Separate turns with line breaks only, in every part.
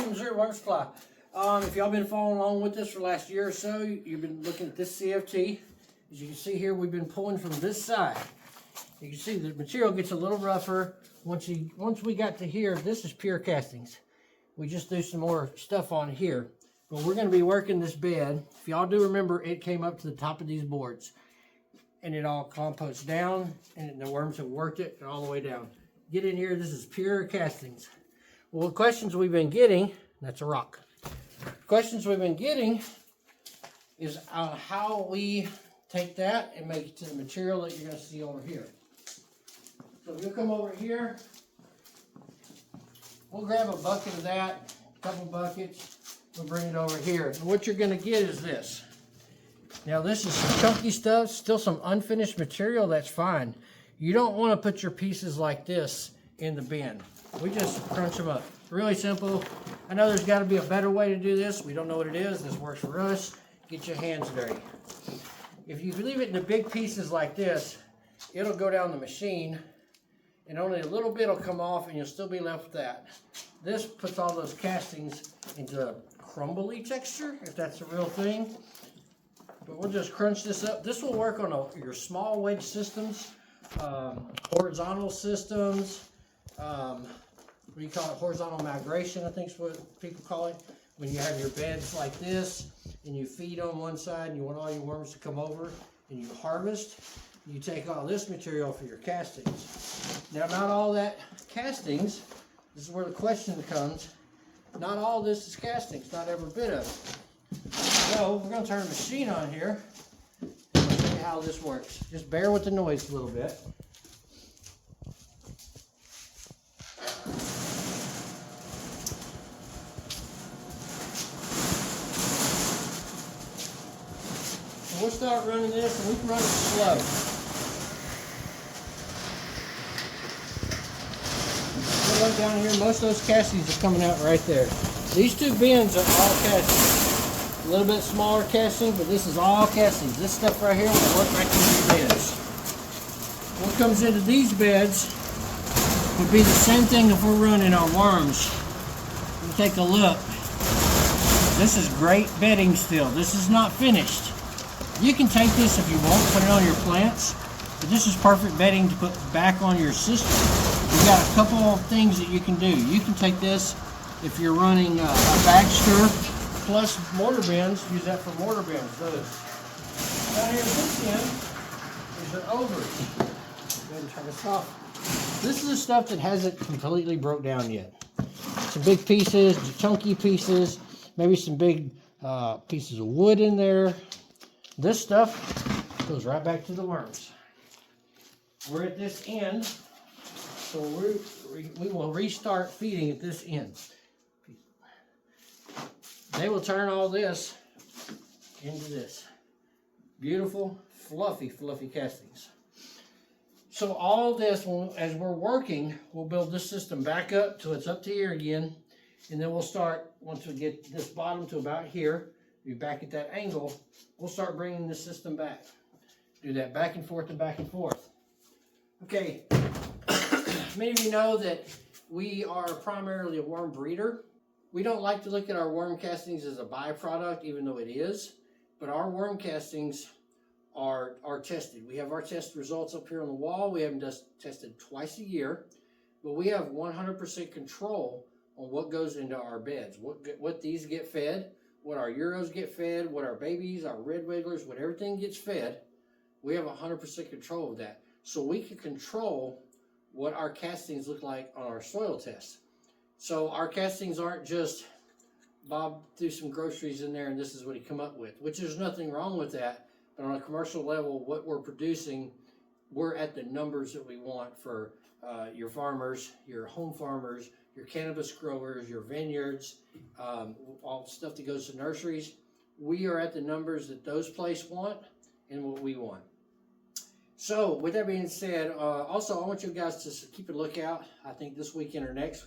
welcome to Worm Supply. If y'all been following along with us for the last year or so, you've been looking at this CFT. As you can see here, we've been pulling from this side. You can see the material gets a little rougher. Once we got to here, this is pure castings. We just do some more stuff on here. But we're going to be working this bed. If y'all do remember, it came up to the top of these boards. And it all composts down, and the worms have worked it all the way down. Get in here, this is pure castings. Well, the questions we've been getting, that's a rock. Questions we've been getting is how we take that and make it to the material that you're going to see over here. So if you'll come over here, we'll grab a bucket of that, a couple buckets, we'll bring it over here. And what you're going to get is this. Now this is some chunky stuff, still some unfinished material, that's fine. You don't want to put your pieces like this in the bin. We just crunch them up. Really simple. I know there's got to be a better way to do this. We don't know what it is. This works for us. Get your hands dirty. If you leave it in the big pieces like this, it'll go down the machine and only a little bit will come off and you'll still be left with that. This puts all those castings into a crumbly texture, if that's a real thing. But we'll just crunch this up. This will work on your small wedge systems, horizontal systems, what do you call it? Horizontal migration, I think is what people call it. When you have your beds like this and you feed on one side and you want all your worms to come over and you harvest, you take all this material for your castings. Now, not all that castings, this is where the question comes, not all this is castings, not every bit of it. So we're going to turn the machine on here and I'll show you how this works. Just bear with the noise a little bit. So we'll start running this and we can run it slow. Look down here, most of those castings are coming out right there. These two bins are all castings. A little bit smaller casting, but this is all castings. This stuff right here will work right into your beds. What comes into these beds would be the same thing if we're running our worms. You take a look. This is great bedding still. This is not finished. You can take this if you want, put it on your plants, but this is perfect bedding to put back on your system. We've got a couple of things that you can do. You can take this if you're running a Baxter plus mortar bins, use that for mortar bins. Those. Down here at this end is your ovaries. Go ahead and turn this off. This is the stuff that hasn't completely broke down yet. Some big pieces, chunky pieces, maybe some big pieces of wood in there. This stuff goes right back to the worms. We're at this end, so we will restart feeding at this end. They will turn all this into this. Beautiful, fluffy castings. So all this, as we're working, we'll build this system back up till it's up to here again. And then we'll start, once we get this bottom to about here, be back at that angle, we'll start bringing the system back. Do that back and forth and back and forth. Okay, many of you know that we are primarily a worm breeder. We don't like to look at our worm castings as a byproduct, even though it is, but our worm castings are tested. We have our test results up here on the wall. We have them just tested twice a year, but we have 100% control on what goes into our beds, what these get fed, what our Euros get fed, what our babies, our red wigglers, what everything gets fed. We have 100% control of that. So we can control what our castings look like on our soil test. So our castings aren't just Bob threw some groceries in there and this is what he come up with, which there's nothing wrong with that. But on a commercial level, what we're producing, we're at the numbers that we want for your farmers, your home farmers, your cannabis growers, your vineyards, all the stuff that goes to nurseries. We are at the numbers that those places want and what we want. So with that being said, also I want you guys to keep a lookout, I think this weekend or next.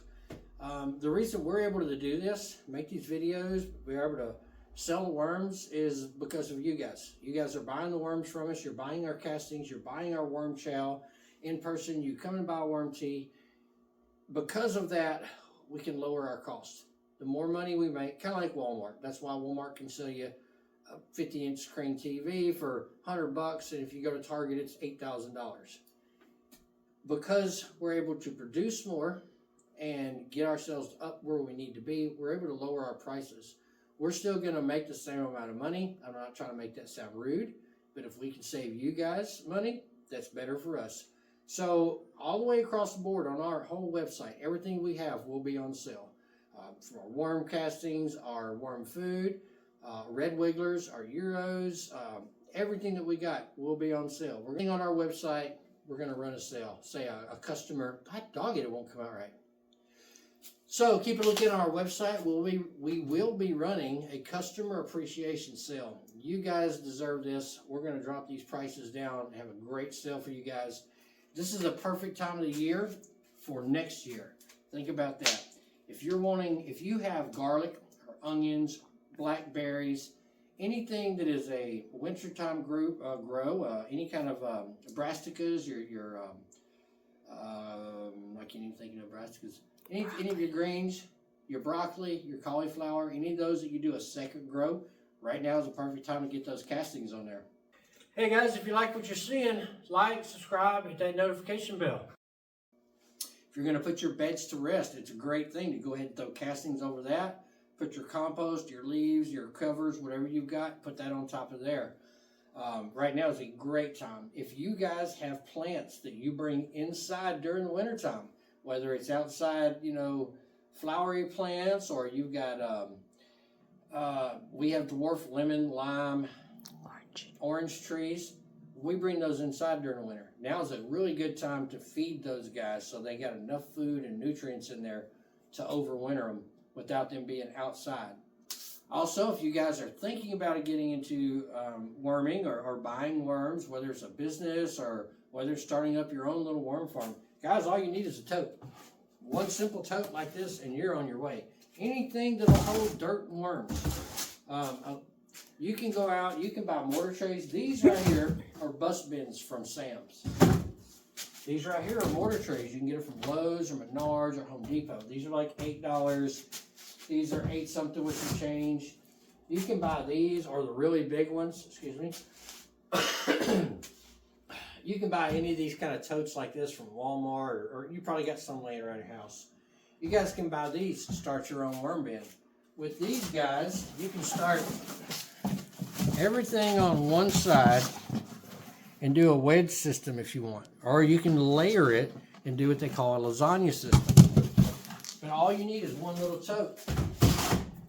The reason we're able to do this, make these videos, we're able to sell the worms is because of you guys. You guys are buying the worms from us, you're buying our castings, you're buying our worm chow in person, you come and buy worm tea. Because of that, we can lower our costs. the more money we make, kind of like Walmart. That's why Walmart can sell you a 50-inch screen TV for $100, and if you go to Target, it's $8,000. Because we're able to produce more and get ourselves up where we need to be, we're able to lower our prices. We're still going to make the same amount of money. I'm not trying to make that sound rude, but if we can save you guys money, that's better for us. So all the way across the board on our whole website, everything we have will be on sale. From our worm castings, our worm food, red wigglers, our Euros, everything that we got will be on sale. We're going on our website, we're going to run a sale. Say a customer, God dog it won't come out right. So keep a look at our website. We will be running a customer appreciation sale. You guys deserve this. We're going to drop these prices down and have a great sale for you guys. This is a perfect time of the year for next year. Think about that. If you have garlic or onions, blackberries, anything that is a wintertime grow, any kind of brassicas, I can't even think of brassicas. Any of your greens, your broccoli, your cauliflower, any of those that you do a second grow, right now is the perfect time to get those castings on there. Hey guys, if you like what you're seeing, like, subscribe, hit that notification bell. If you're going to put your beds to rest, it's a great thing to go ahead and throw castings over that. Put your compost, your leaves, your covers, whatever you've got, put that on top of there. Right now is a great time. If you guys have plants that you bring inside during the wintertime, whether it's outside, flowery plants, or you've got, we have dwarf lemon, lime, orange trees. We bring those inside during the winter. Now is a really good time to feed those guys so they got enough food and nutrients in there to overwinter them without them being outside. Also, if you guys are thinking about getting into worming or buying worms, whether it's a business or whether it's starting up your own little worm farm, guys, all you need is a tote. One simple tote like this, and you're on your way. Anything that'll hold dirt and worms. You can go out, you can buy mortar trays. These right here are bus bins from Sam's. These right here are mortar trays. You can get it from Lowe's or Menards or Home Depot. These are like $8. These are 8 something with some change. You can buy these or the really big ones, excuse me. You can buy any of these kind of totes like this from Walmart, or you probably got some laying around your house. You guys can buy these to start your own worm bin. With these guys, you can start everything on one side and do a wedge system if you want. Or you can layer it and do what they call a lasagna system. But all you need is one little tote.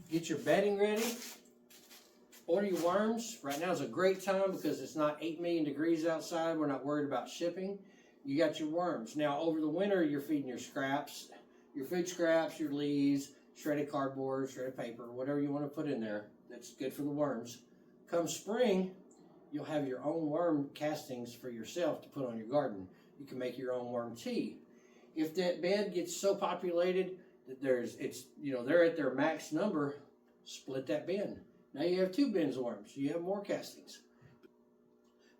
Get your bedding ready. Order your worms. Right now is a great time because it's not 8 million degrees outside. We're not worried about shipping. You got your worms. Now, over the winter, you're feeding your scraps, your food scraps, your leaves, shredded cardboard, shredded paper, whatever you want to put in there. That's good for the worms. Come spring, you'll have your own worm castings for yourself to put on your garden. You can make your own worm tea. If that bed gets so populated that they're at their max number, split that bin. Now you have 2 bins of worms. You have more castings.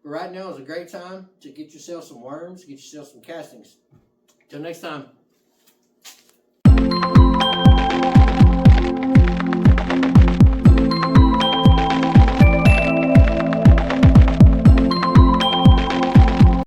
But right now is a great time to get yourself some worms, get yourself some castings. Till next time.